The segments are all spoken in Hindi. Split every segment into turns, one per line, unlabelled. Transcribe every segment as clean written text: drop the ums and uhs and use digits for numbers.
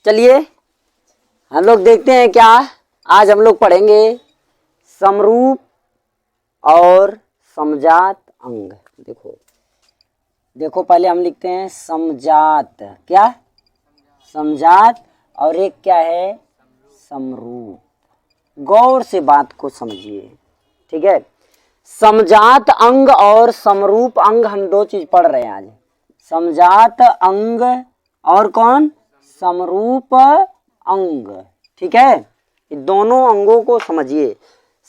चलिए हम लोग देखते हैं क्या आज हम लोग पढ़ेंगे समरूप और समजात अंग। देखो पहले हम लिखते हैं समजात, क्या समजात, और एक क्या है समरूप। गौर से बात को समझिए, ठीक है। समजात अंग और समरूप अंग हम दो चीज पढ़ रहे हैं आज। समजात अंग और कौन समरूप अंग, ठीक है। ये दोनों अंगों को समझिए।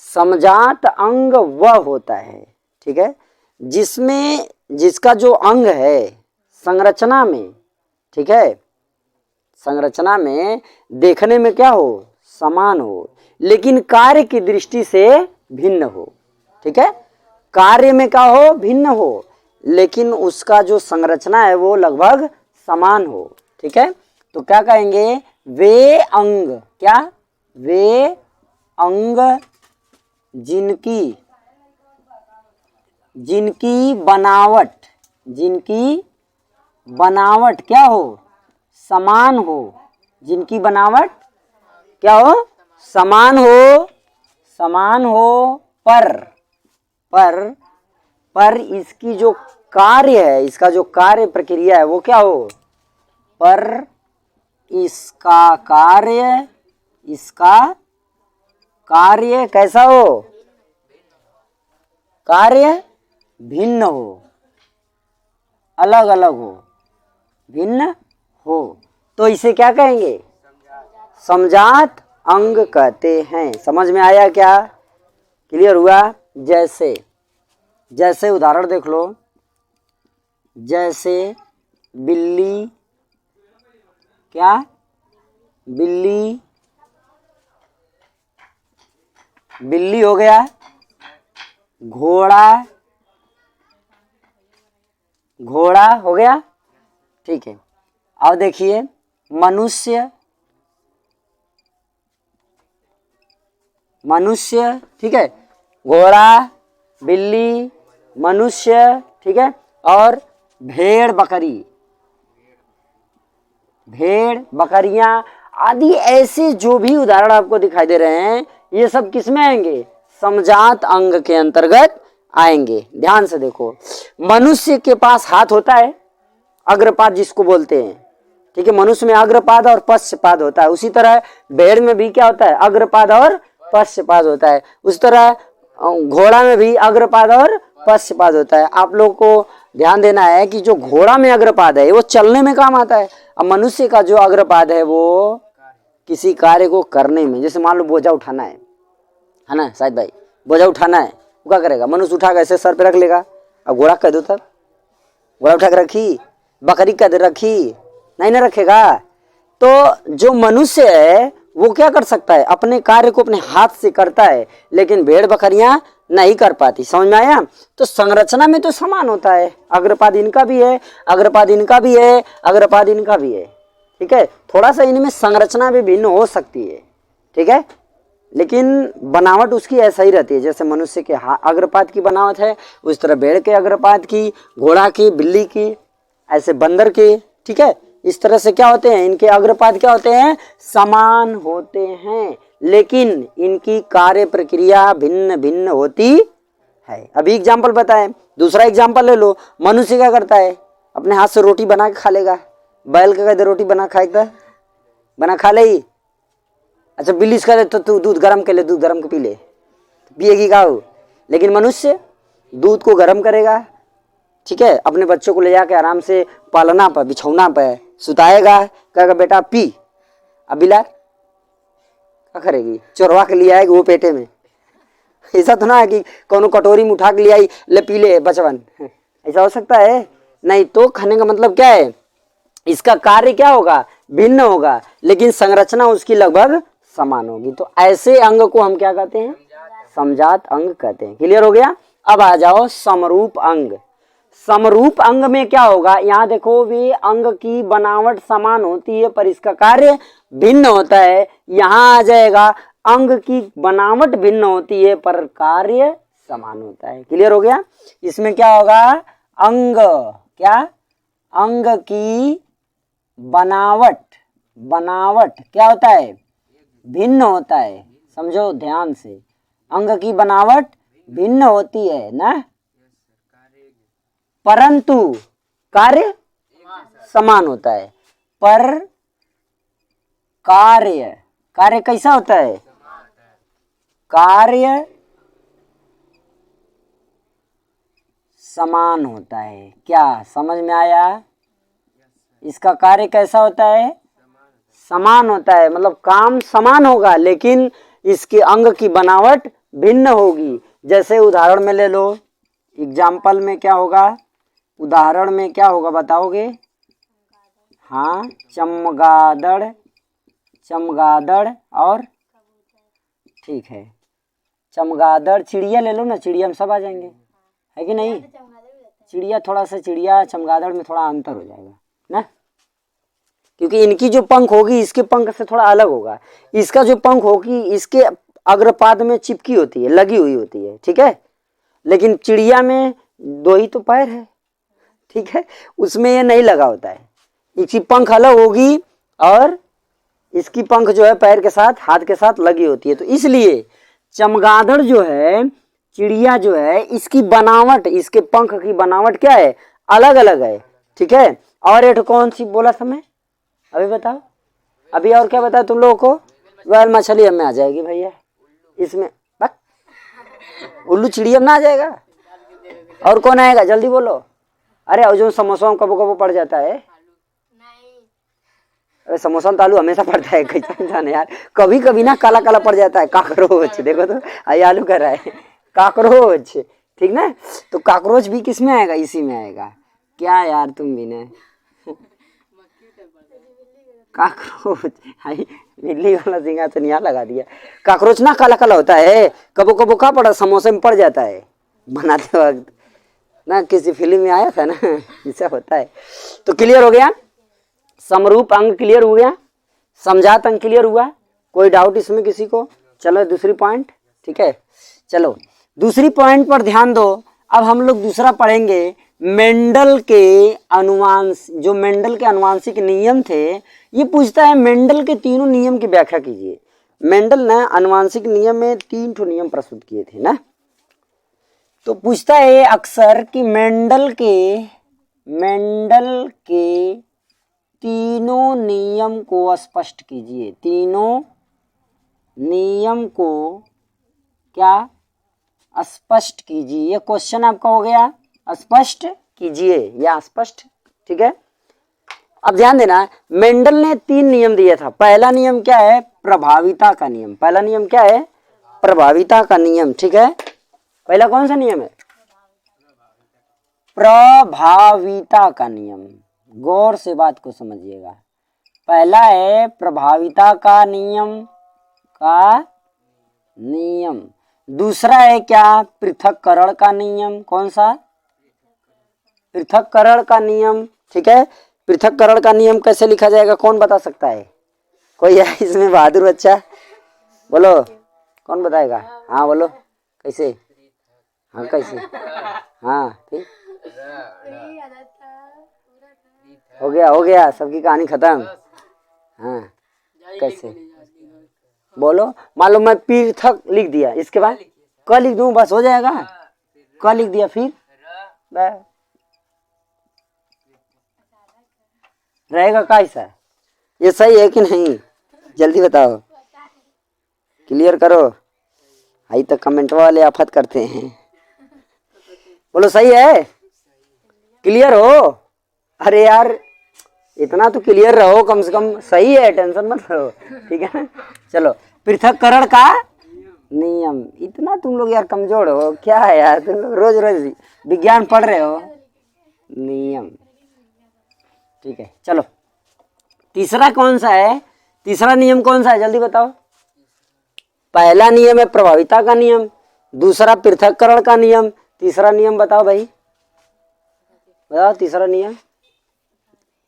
समजात अंग वह होता है, ठीक है, जिसका जो अंग है संरचना में, ठीक है, संरचना में देखने में क्या हो समान हो, लेकिन कार्य की दृष्टि से भिन्न हो, ठीक है। कार्य में क्या हो भिन्न हो, लेकिन उसका जो संरचना है वो लगभग समान हो, ठीक है। तो क्या कहेंगे वे अंग, क्या वे अंग जिनकी बनावट क्या हो समान हो, जिनकी बनावट क्या हो समान हो पर इसकी जो कार्य है, इसका जो कार्य प्रक्रिया है वो क्या हो, पर इसका कार्य कैसा हो, कार्य भिन्न हो, अलग अलग हो, भिन्न हो, तो इसे क्या कहेंगे समजात अंग कहते हैं। समझ में आया क्या, क्लियर हुआ। जैसे उदाहरण देख लो, जैसे बिल्ली, क्या बिल्ली हो गया, घोड़ा हो गया, ठीक है। अब देखिए मनुष्य, ठीक है, घोड़ा बिल्ली मनुष्य, ठीक है, और भेड़ बकरियां आदि ऐसे जो भी उदाहरण आपको दिखाई दे रहे हैं ये सब किसमें आएंगे समजात अंग के अंतर्गत आएंगे। ध्यान से देखो, मनुष्य के पास हाथ होता है, अग्रपाद जिसको बोलते हैं, ठीक है, मनुष्य में अग्रपाद और पश्चपाद होता है। उसी तरह भेड़ में भी क्या होता है अग्रपाद और पश्चपाद होता है। उसी तरह घोड़ा में भी अग्रपाद और पश्चपाद होता है। आप लोग को ध्यान देना है कि जो घोड़ा में अग्रपाद है वो चलने में काम आता है, अब मनुष्य का जो अग्रपाद है वो किसी कार्य को करने में, जैसे मान लो बोझा उठाना है ना शायद भाई, बोझा उठाना है, वो क्या करेगा मनुष्य उठा के ऐसे सर पे रख लेगा। अब घोड़ा कह दो तब, घोड़ा उठा के रखी, बकरी कह दे रखी, नहीं ना रखेगा। तो जो मनुष्य है वो क्या कर सकता है अपने कार्य को अपने हाथ से करता है, लेकिन भेड़ बकरियां नहीं कर पाती। समझ में आया। तो संरचना में तो समान होता है, अग्रपाद इनका भी है, अग्रपाद इनका भी है, अग्रपाद इनका भी है, ठीक है। थोड़ा सा इनमें संरचना भी भिन्न हो सकती है, ठीक है, लेकिन बनावट उसकी ऐसा ही रहती है। जैसे मनुष्य के अग्रपाद की बनावट है उस तरह भेड़ के अग्रपाद की, घोड़ा की, बिल्ली की, ऐसे बंदर के, ठीक है। इस तरह से क्या होते हैं इनके अग्रपाद क्या होते हैं समान होते हैं, लेकिन इनकी कार्य प्रक्रिया भिन्न भिन्न होती है। अभी एग्जाम्पल बताएं, दूसरा एग्जाम्पल ले लो। मनुष्य क्या करता है अपने हाथ से रोटी बना के खा लेगा, बैल का कहते रोटी बना खाएगा, बना खा ले। अच्छा बिल्ली का तो तू दूध गर्म कर ले, दूध गर्म के पी ले, पिएगी का हो। लेकिन मनुष्य दूध को गर्म करेगा, ठीक है, अपने बच्चों को ले जाके आराम से पालना पर बिछौना पर सुताएगा, कहेगा बेटा पी। अब बिलार क्या करेगी चोरवा के लिए आएगी वो पेटे में। ऐसा तो ना है कि कोनो कटोरी में उठा के ले आई ले पी ले बचवन, ऐसा हो सकता है नहीं। तो खाने का मतलब क्या है इसका कार्य क्या होगा भिन्न होगा, लेकिन संरचना उसकी लगभग समान होगी। तो ऐसे अंग को हम क्या कहते हैं समजात अंग कहते हैं। क्लियर हो गया। अब आ जाओ समरूप अंग। समरूप अंग में क्या होगा, यहाँ देखो वे अंग की बनावट समान होती है पर इसका कार्य भिन्न होता है। यहाँ आ जाएगा अंग की बनावट भिन्न होती है पर कार्य समान होता है। क्लियर हो गया। इसमें क्या होगा अंग, क्या अंग की बनावट बनावट क्या होता है, भिन्न होता है। समझो ध्यान से, अंग की बनावट भिन्न होती है ना, परंतु कार्य समान होता है। पर कार्य, कार्य कैसा होता है, कार्य समान होता है। क्या समझ में आया? इसका कार्य कैसा होता है, समान होता है, मतलब काम समान होगा लेकिन इसके अंग की बनावट भिन्न होगी। जैसे उदाहरण में ले लो, एग्जाम्पल में क्या होगा, उदाहरण में क्या होगा बताओगे? हाँ, चमगादड़, चमगादड़ और ठीक है, चमगादड़, चिड़िया ले लो ना, चिड़िया में सब आ जाएंगे, है कि नहीं? चिड़िया थोड़ा सा, चिड़िया चमगादड़ में थोड़ा अंतर हो जाएगा ना, क्योंकि इनकी जो पंख होगी इसके पंख से थोड़ा अलग होगा। इसका जो पंख होगी इसके अग्रपाद में चिपकी होती है, लगी हुई होती है, ठीक है। लेकिन चिड़िया में दो ही तो पैर है, ठीक है, उसमें ये नहीं लगा होता है। इसकी पंख अलग होगी और इसकी पंख जो है पैर के साथ, हाथ के साथ लगी होती है। तो इसलिए चमगादड़ जो है, चिड़िया जो है, इसकी बनावट, इसके पंख की बनावट क्या है, अलग अलग है, ठीक है। और एक कौन सी बोला था मैं, अभी बताओ, अभी और क्या बताया तुम लोगों को? वैल मछली हमें आ जाएगी भैया इसमें, बस उल्लू चिड़िया में ना आ जाएगा। और कौन आएगा जल्दी बोलो? अरे और जो समोसा में कबो कबो पड़ जाता है, अरे समोसा में आलू हमेशा पड़ता है, कैसा इंसान है यार, कभी कभी ना काला काला पड़ जाता है, काकरोच, देखो तो आई आलू कर रहा है, काकरोच, ठीक ना। तो काकरोच भी किस में आएगा, इसी में आएगा। क्या यार तुम भी ना, काकरोच, हाई बिल्ली वाला सिंहासन यहाँ लगा दिया। काकरोच ना काला काला होता है, कबो कबो का पड़ा, समोसे में पड़ जाता है बनाते वक्त ना, किसी फिल्म में आया था ना, ऐसा होता है। तो क्लियर हो गया, समरूप अंग क्लियर हो गया, समझात अंग क्लियर हुआ, कोई डाउट इसमें किसी को? चलो दूसरी पॉइंट, ठीक है, चलो दूसरी पॉइंट पर ध्यान दो। अब हम लोग दूसरा पढ़ेंगे, मेंडल के अनुवांशिक, जो मेंडल के अनुवांशिक नियम थे। ये पूछता है मेंडल के तीनों नियम की व्याख्या कीजिए। मेंडल ने अनुवांशिक नियम में 3 ठो नियम प्रस्तुत किए थे ना, तो पूछता है अक्सर कि मेंडल के तीनों नियम को स्पष्ट कीजिए। तीनों नियम को क्या स्पष्ट कीजिए, ये क्वेश्चन आपका हो गया, स्पष्ट कीजिए या स्पष्ट, ठीक है। अब ध्यान देना, मेंडल ने 3 नियम दिया था। पहला नियम क्या है, प्रभाविता का नियम। पहला नियम क्या है, प्रभाविता का नियम, ठीक है। पहला कौन सा नियम है, प्रभाविता का नियम। गौर से बात को समझिएगा, पहला है प्रभाविता का नियम, दूसरा है क्या, पृथक्करण का नियम। कौन सा, पृथक्करण का नियम, ठीक है। पृथक्करण का नियम कैसे लिखा जाएगा, कौन बता सकता है? कोई है इसमें बहादुर बच्चा, बोलो कौन बताएगा? हाँ बोलो, कैसे? हाँ कैसे? हाँ ठीक, हो गया, सबकी कहानी खत्म। हाँ कैसे बोलो, मान लो मैं पृथक लिख दिया, इसके बाद क लिख दूं, बस हो जाएगा। क लिख दिया, फिर रहेगा कैसा? ये सही है कि नहीं, जल्दी बताओ, क्लियर करो। आई तो कमेंट वाले आफत करते हैं, बोलो सही है, क्लियर हो? अरे यार इतना तो क्लियर रहो कम से कम, सही है, टेंशन मत रहो, ठीक है ना। चलो, पृथक्करण का नियम, इतना तुम लोग यार कमजोर हो क्या है यार, तुम लोग रोज रोज विज्ञान पढ़ रहे हो। नियम, ठीक है। चलो तीसरा कौन सा है, तीसरा नियम कौन सा है, जल्दी बताओ। पहला नियम है प्रभाविता का नियम, दूसरा पृथक्करण का नियम, तीसरा नियम बताओ भाई, बताओ तीसरा नियम।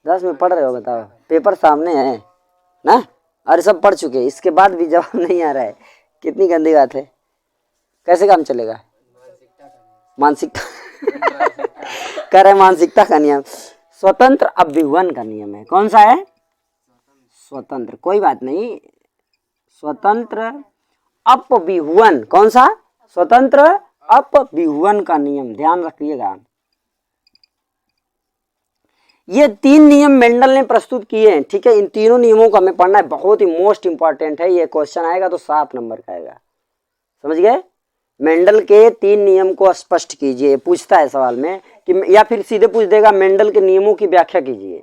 10 में पढ़ रहे हो, बताओ, पेपर सामने है ना, अरे सब पढ़ चुके, इसके बाद भी जवाब नहीं आ रहा है, कितनी गंदी बात है। कैसे काम चलेगा, मानसिकता कह रहे मानसिकता का नियम, स्वतंत्र अभ्युवन का नियम है। कौन सा है, स्वतंत्र, कोई बात नहीं, स्वतंत्र अपविहुवन, कौन सा? स्वतंत्र अपविहुवन का नियम, ध्यान रखिएगा। ये 3 नियम मेंडल ने प्रस्तुत किए हैं, ठीक है। इन तीनों नियमों को हमें पढ़ना है, बहुत ही मोस्ट इंपॉर्टेंट है। ये क्वेश्चन आएगा तो 7 नंबर का आएगा, समझ गए। मेंडल के 3 नियम को स्पष्ट कीजिए, पूछता है सवाल में कि, या फिर सीधे पूछ देगा मेंडल के नियमों की व्याख्या कीजिए।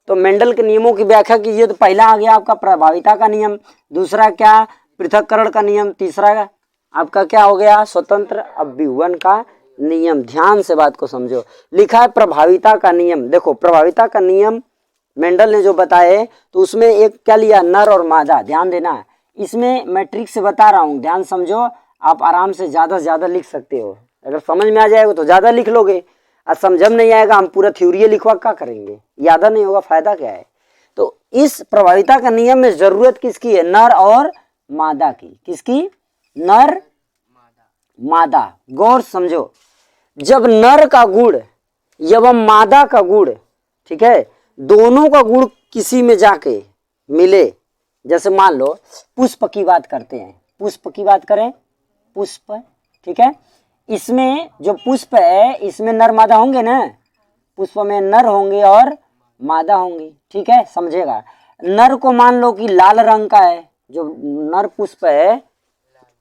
तो मेंडल के नियमों की व्याख्या कीजिए, तो पहला आ गया आपका प्रभाविता का नियम, दूसरा क्या? पृथक्करण का नियम, तीसरा आपका क्या हो गया? स्वतंत्र अपविहुवन का नियम। ध्यान से बात को समझो, लिखा है प्रभाविता का नियम। देखो प्रभाविता का नियम मेंडल ने जो बताए, तो उसमें एक क्या लिया? नर और मादा। ध्यान देना, इसमें मैं ट्रिक से बता रहा हूँ, ध्यान समझो। आप आराम से ज़्यादा लिख सकते हो, अगर समझ में आ जाएगा तो ज़्यादा लिख लोगे, और समझ में नहीं आएगा हम पूरा थ्योरी लिखवा क्या करेंगे, याद नहीं होगा, फायदा क्या है। तो इस प्रभाविता का नियम में जरूरत किसकी है? नर और मादा की। किसकी? नर मादा। गौर समझो, जब नर का गुण एवं मादा का गुण, ठीक है, दोनों का गुण किसी में जाके मिले, जैसे मान लो पुष्प की बात करते हैं, पुष्प की बात करें, पुष्प, ठीक है, इसमें जो पुष्प है इसमें नर मादा होंगे ना, पुष्प में नर होंगे और मादा होंगी, ठीक है, समझेगा। नर को मान लो कि लाल रंग का है, जो नर पुष्प है,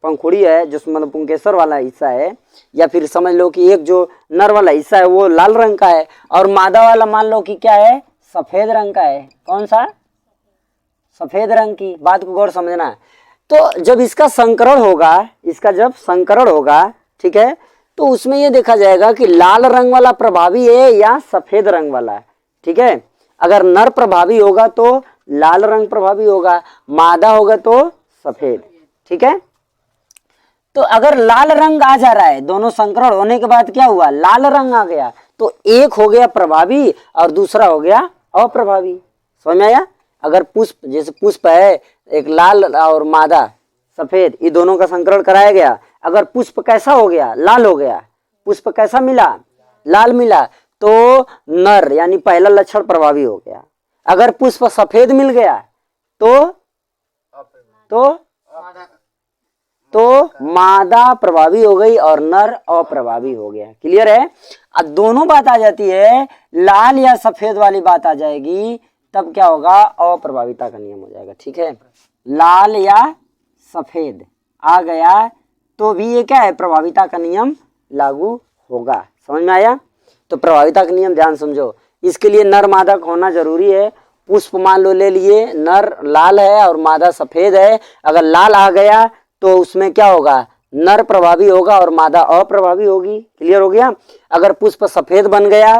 पंखुड़ी है, जो मतलब पुंकेसर वाला हिस्सा है, या फिर समझ लो कि एक जो नर वाला हिस्सा है वो लाल रंग का है, और मादा वाला मान लो कि क्या है? सफेद रंग का है। कौन सा? सफेद रंग की। बात को गौर समझना। तो जब इसका संकरण होगा, इसका जब संकरण होगा, ठीक है, तो उसमें ये देखा जाएगा कि लाल रंग वाला प्रभावी है या सफेद रंग वाला, ठीक है। अगर नर प्रभावी होगा तो लाल रंग प्रभावी होगा, मादा होगा तो सफेद, ठीक है। तो अगर लाल रंग आ जा रहा है, दोनों संकरण होने के बाद क्या हुआ? लाल रंग आ गया, तो एक हो गया प्रभावी और दूसरा हो गया अप्रभावी। समझ में आया? अगर पुष्प, जैसे पुष्प है, एक लाल और मादा सफेद, ये दोनों का संकरण कराया गया, अगर पुष्प कैसा हो गया? लाल हो गया। पुष्प कैसा मिला? लाल मिला, तो नर यानी पहला लक्षण प्रभावी हो गया। अगर पुष्प सफेद मिल गया तो मादा प्रभावी हो गई और नर अप्रभावी हो गया। क्लियर है? अब दोनों बात आ जाती है, लाल या सफेद वाली बात आ जाएगी, तब क्या होगा? अप्रभाविता का नियम हो जाएगा, ठीक है। लाल या सफेद आ गया तो भी ये क्या है? प्रभाविता का नियम लागू होगा। समझ में आया? तो प्रभाविता का नियम ध्यान समझो, इसके लिए नर मादा होना जरूरी है। पुष्प मान लो ले लिए, नर लाल है और मादा सफेद है, अगर लाल आ गया तो उसमें क्या होगा? नर प्रभावी होगा और मादा अप्रभावी होगी। क्लियर हो गया? अगर पुष्प सफेद बन गया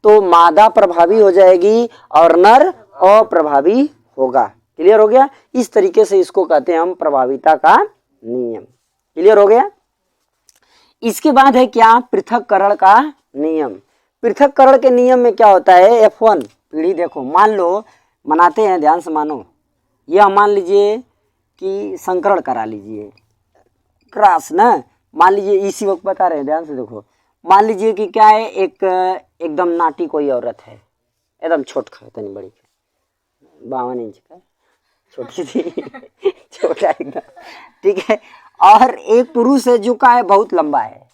तो मादा प्रभावी हो जाएगी और नर अप्रभावी होगा। क्लियर हो गया? इस तरीके से इसको कहते हैं हम प्रभाविता का नियम। क्लियर हो गया? इसके बाद है क्या? पृथक्करण का नियम। पृथक्करण के नियम में क्या होता है? F1 पीढ़ी। देखो मान लो, मनाते हैं, ध्यान से मानो, यह मान लीजिए कि संकरण करा लीजिए, क्रॉस ना, मान लीजिए इसी वक्त बता रहे हैं, ध्यान से देखो, मान लीजिए कि क्या है, एक एकदम नाटी कोई औरत है, एकदम छोट इतनी बड़ी 52 इंच का, छोटी सी छोटा एकदम, ठीक है, और एक पुरुष है जो का है बहुत लंबा है,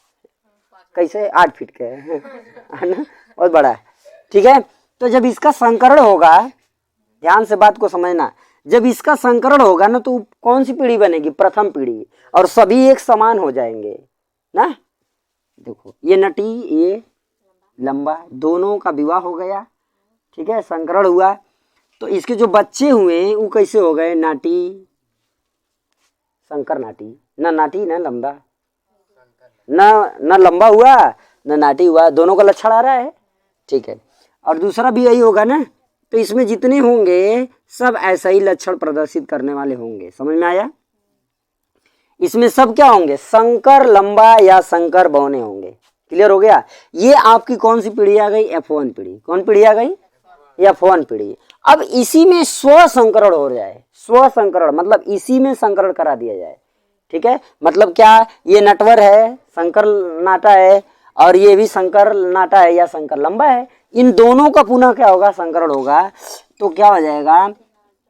कैसे 8 फीट का है ना, बहुत बड़ा है, ठीक है। तो जब इसका संकरण होगा, ध्यान से बात को समझना, जब इसका संकरण होगा ना तो कौन सी पीढ़ी बनेगी? प्रथम पीढ़ी, और सभी एक समान हो जाएंगे ना। देखो ये नटी, ये लंबा, दोनों का विवाह हो गया, ठीक है, संकरण हुआ, तो इसके जो बच्चे हुए वो कैसे हो गए? नाटी, संकर नाटी, ना नाटी ना लंबा, ना लंबा हुआ ना नाटी हुआ, दोनों का लक्षण आ रहा है, ठीक है। और दूसरा भी यही होगा ना, तो इसमें जितने होंगे सब ऐसा ही लक्षण प्रदर्शित करने वाले होंगे। समझ में आया? इसमें सब क्या होंगे? संकर लंबा या संकर बौने होंगे। क्लियर हो गया? ये आपकी कौन सी पीढ़ी आ गई? F1 पीढ़ी। कौन पीढ़ी आ गई? F1 पीढ़ी। अब इसी में स्व संकरण हो जाए, स्व संकरण मतलब इसी में संकरण करा दिया जाए, ठीक है। मतलब क्या? ये नटवर है, संकर नाटा है, और ये भी संकर नाटा है या संकर लंबा है, इन दोनों का पुनः क्या होगा? संकरण होगा, तो क्या हो जाएगा?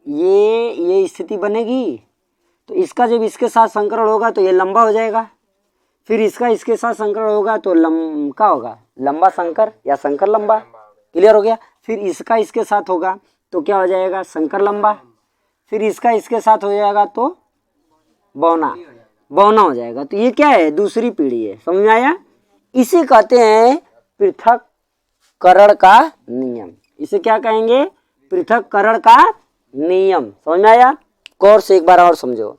ये स्थिति बनेगी, तो इसका जब इसके साथ संकरण होगा तो ये लंबा हो जाएगा, फिर इसका इसके साथ संकरण होगा तो क्या होगा, लंबा संकर या संकर लंबा। क्लियर हो गया। फिर इसका इसके साथ होगा तो क्या हो जाएगा, संकर लंबा। फिर इसका इसके साथ हो जाएगा तो बौना, बौना हो जाएगा। तो ये क्या है, दूसरी पीढ़ी है। समझ में आया। इसे कहते हैं पृथक्करण का नियम। इसे क्या कहेंगे, पृथक्करण का नियम। समझ में आया। गौर से एक बार और समझो।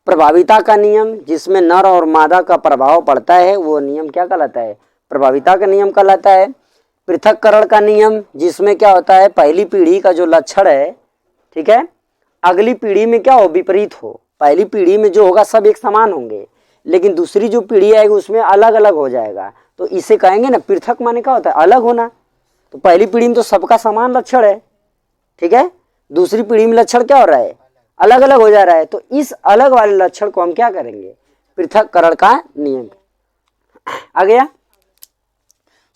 प्रभाविता का नियम, जिसमें नर और मादा का प्रभाव पड़ता है, वो नियम क्या कहलाता है, प्रभाविता का नियम कहलाता है। पृथक्करण का नियम, जिसमें क्या होता है, पहली पीढ़ी का जो लक्षण है, ठीक है, अगली पीढ़ी में क्या हो, विपरीत हो। पहली पीढ़ी में जो होगा सब एक समान होंगे, लेकिन दूसरी जो पीढ़ी आएगी उसमें अलग अलग हो जाएगा। तो इसे कहेंगे ना, पृथक माने क्या होता है, अलग होना। तो पहली पीढ़ी में तो सबका समान लक्षण है, ठीक है, दूसरी पीढ़ी में लक्षण क्या हो रहा है, अलग अलग हो जा रहा है। तो इस अलग वाले लक्षण को हम क्या करेंगे, पृथक्करण का नियम। आ गया।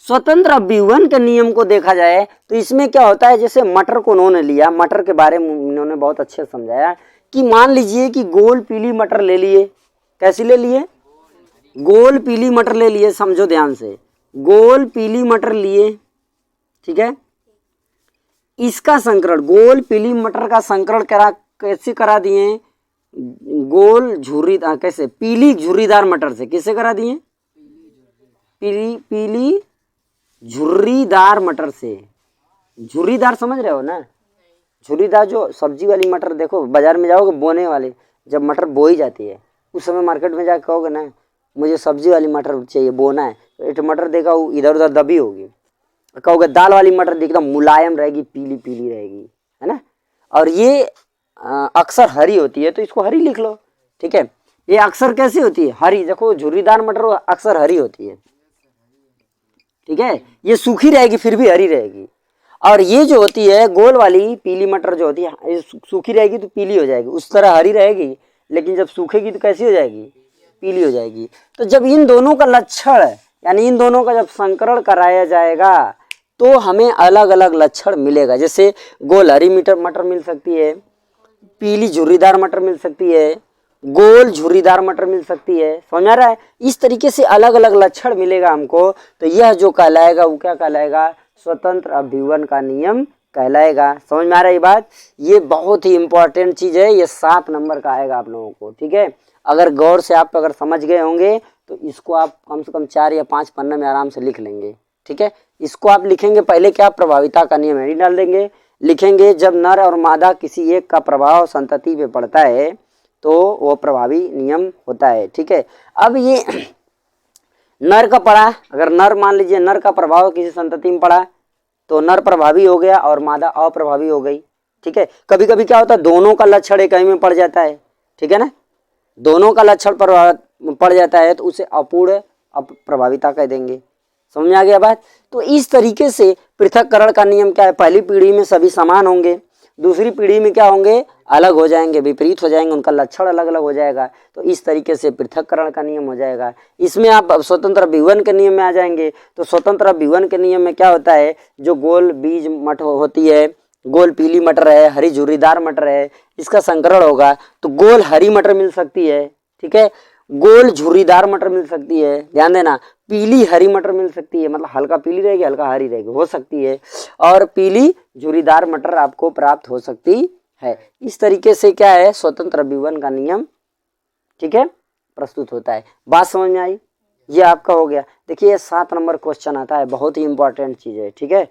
स्वतंत्र अभिवन के नियम को देखा जाए तो इसमें क्या होता है, जैसे मटर को उन्होंने लिया, मटर के बारे में उन्होंने बहुत अच्छे से समझाया कि मान लीजिए कि गोल पीली मटर ले लिए। कैसी ले लिए, गोल पीली मटर ले लिए। समझो ध्यान से, गोल पीली मटर लिए, ठीक है। इसका संकरण, गोल पीली मटर का संकरण कैसे करा दिए, गोल झुर्रीदार, कैसे, पीली झुर्रीदार मटर से। किससे करा दिए, पीली झुर्रीदार मटर से। झुर्रीदार समझ रहे हो ना, झुर्रीदार जो सब्जी वाली मटर, देखो बाजार में जाओगे बोने वाले, जब मटर बोई जाती है उस समय मार्केट में जाकर कहोगे ना मुझे सब्जी वाली मटर चाहिए, बोना है, तो एक मटर देखा वो इधर उधर दबी होगी। कहोगे दाल वाली मटर एकदम मुलायम रहेगी, पीली पीली रहेगी, है ना। और ये अक्सर हरी होती है, तो इसको हरी लिख लो, ठीक है। ये अक्सर कैसी होती है, हरी। देखो झुर्रीदार मटर अक्सर हरी होती है, ठीक है। ये सूखी रहेगी फिर भी हरी रहेगी। और ये जो होती है गोल वाली पीली मटर जो होती है, ये सूखी रहेगी तो पीली हो जाएगी, उस तरह हरी रहेगी, लेकिन जब सूखेगी तो कैसी हो जाएगी, पीली हो जाएगी। तो जब इन दोनों का लक्षण, यानी इन दोनों का जब संकरण कराया जाएगा तो हमें अलग अलग लक्षण मिलेगा। जैसे गोल हरी मटर मिल सकती है, पीली झुर्रीदार मटर मिल सकती है, गोल झुर्रीदार मटर मिल सकती है। समझ आ रहा है। इस तरीके से अलग अलग लक्षण मिलेगा हमको, तो यह जो कहलाएगा वो क्या कहलाएगा, स्वतंत्र अभिवन का नियम कहलाएगा। समझ में आ रहा है ये बात। ये बहुत ही इंपॉर्टेंट चीज है, ये 7 नंबर का आएगा आप लोगों को, ठीक है। अगर गौर से आप अगर समझ गए होंगे तो इसको आप कम से कम 4 या 5 पन्ने में आराम से लिख लेंगे, ठीक है। इसको आप लिखेंगे पहले क्या, प्रभाविता का नियम है डाल देंगे, लिखेंगे जब नर और मादा किसी एक का प्रभाव संतति पे पड़ता है तो वो प्रभावी नियम होता है, ठीक है। अब ये नर का पड़ा, अगर नर मान लीजिए नर का प्रभाव किसी संतति में पड़ा तो नर प्रभावी हो गया और मादा अप्रभावी हो गई, ठीक है। कभी कभी क्या होता है, दोनों का लक्षण एक ही में पड़ जाता है, ठीक है ना, दोनों का लक्षण पड़ जाता है तो उसे अपूर्ण अप्रभाविता कह देंगे। समझ में आ गया बात। तो इस तरीके से पृथक्करण का नियम क्या है, पहली पीढ़ी में सभी समान होंगे, दूसरी पीढ़ी में क्या होंगे, अलग हो जाएंगे, विपरीत हो जाएंगे, उनका लक्षण अलग अलग हो जाएगा। तो इस तरीके से पृथक्करण का नियम हो जाएगा। इसमें आप स्वतंत्र अभिवन के नियम में आ जाएंगे। तो स्वतंत्र अभिवन के नियम में क्या होता है, जो गोल बीज मटर होती है, गोल पीली मटर है, हरी झुर्रीदार मटर है, इसका संकरण होगा तो गोल हरी मटर मिल सकती है, ठीक है, गोल झुर्रीदार मटर मिल सकती है, ध्यान देना, पीली हरी मटर मिल सकती है, मतलब हल्का पीली रहेगी हल्का हरी रहेगी, हो सकती है, और पीली झुर्रीदार मटर आपको प्राप्त हो सकती है। इस तरीके से क्या है, स्वतंत्र अभिवन का नियम, ठीक है, प्रस्तुत होता है। बात समझ में आई। ये आपका हो गया। देखिए ये 7 नंबर क्वेश्चन आता है, बहुत ही इंपॉर्टेंट चीज है, ठीक है,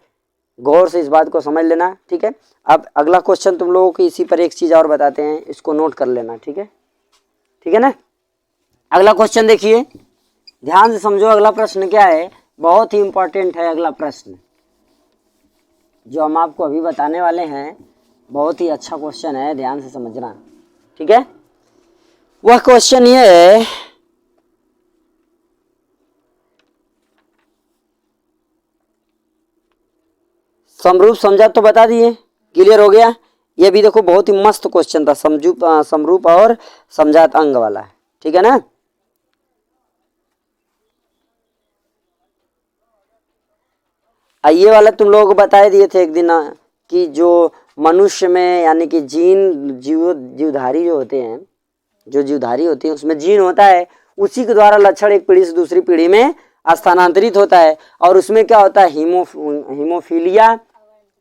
गौर से इस बात को समझ लेना, ठीक है। अब अगला क्वेश्चन तुम लोगों को इसी पर एक चीज और बताते हैं, इसको नोट कर लेना, ठीक है, ठीक है ना। अगला क्वेश्चन देखिए, ध्यान से समझो। अगला प्रश्न क्या है, बहुत ही इंपॉर्टेंट है अगला प्रश्न जो हम आपको अभी बताने वाले हैं, बहुत ही अच्छा क्वेश्चन है, ध्यान से समझना, ठीक है। वह क्वेश्चन ये है, समरूप समझा तो बता दिए, क्लियर हो गया। ये भी देखो बहुत ही मस्त क्वेश्चन था, समरूप और समझात अंग वाला, ठीक है ना। ये वाला तुम लोगों को बताए दिए थे एक दिन कि जो मनुष्य में यानी कि जीवधारी जो होते हैं, जो जीवधारी होती है उसमें जीन होता है, उसी के द्वारा लक्षण एक पीढ़ी से दूसरी पीढ़ी में स्थानांतरित होता है। और उसमें क्या होता है, हीमोफीलिया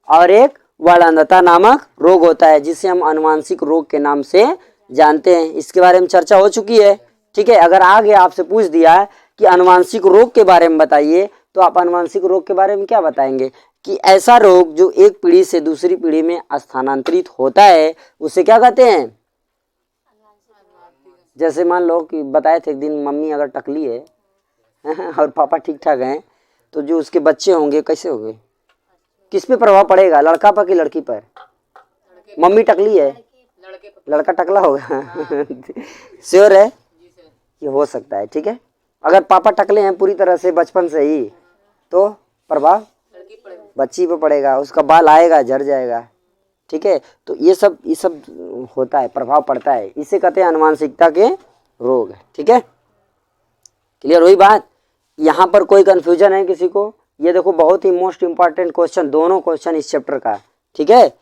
और एक वर्णांधता नामक रोग होता है, जिसे हम अनुवांशिक रोग के नाम से जानते हैं। इसके बारे में चर्चा हो चुकी है। ठीक है, अगर आगे आपसे पूछ दिया कि अनुवांशिक रोग के बारे में बताइए, तो आप अनुवांशिक रोग के बारे में क्या बताएंगे कि ऐसा रोग जो एक पीढ़ी से दूसरी पीढ़ी में स्थानांतरित होता है, उसे क्या कहते हैं। जैसे मान लो कि बताए थे एक दिन, मम्मी अगर टकली है और पापा ठीक ठाक हैं, तो जो उसके बच्चे होंगे कैसे होंगे, किस पे प्रभाव पड़ेगा, लड़का पर कि लड़की पर। मम्मी टकली है, लड़का टकला होगा श्योर है, ये हो सकता है। ठीक है, अगर पापा टकले हैं पूरी तरह से बचपन से ही, तो प्रभाव बच्ची पे पड़ेगा, उसका बाल आएगा, झड़ जाएगा। ठीक है, तो ये सब होता है, प्रभाव पड़ता है, इसे कहते हैं अनुवांशिकता के रोग। ठीक है, क्लियर हुई बात। यहाँ पर कोई कंफ्यूजन है किसी को। ये देखो बहुत ही मोस्ट इंपॉर्टेंट क्वेश्चन, दोनों क्वेश्चन इस चैप्टर का। ठीक है,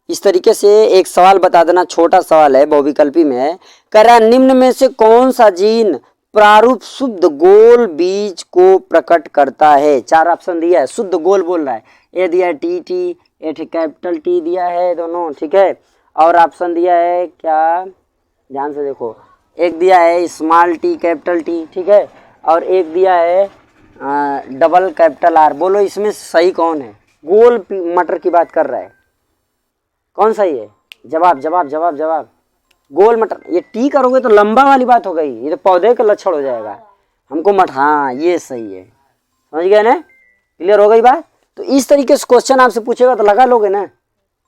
इस तरीके से एक सवाल बता देना, छोटा सवाल है, बहुविकल्पी में है। कह रहा है निम्न में से कौन सा जीन प्रारूप शुद्ध गोल बीज को प्रकट करता है। 4 ऑप्शन दिया है, शुद्ध गोल बोल रहा है, ए दिया है टी, एक कैपिटल टी दिया है दोनों। ठीक है, और ऑप्शन दिया है क्या, ध्यान से देखो, एक दिया है स्मॉल टी कैपिटल टी, ठीक है, और एक दिया है डबल कैपिटल आर। बोलो इसमें सही कौन है। गोल मटर की बात कर रहा है, कौन सही है। जवाब जवाब जवाब जवाब, गोल मटर। ये टी करोगे तो लंबा वाली बात हो गई, ये तो पौधे का लक्षण हो जाएगा। हमको मट, हाँ ये सही है, समझ गए ना, क्लियर हो गई बात। तो इस तरीके से क्वेश्चन आपसे पूछेगा तो लगा लोगे ना,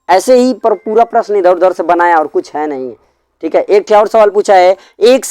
ऐसे ही पर पूरा प्रश्न इधर उधर से बनाया और कुछ है नहीं। ठीक है, एक और सवाल पूछा है, एक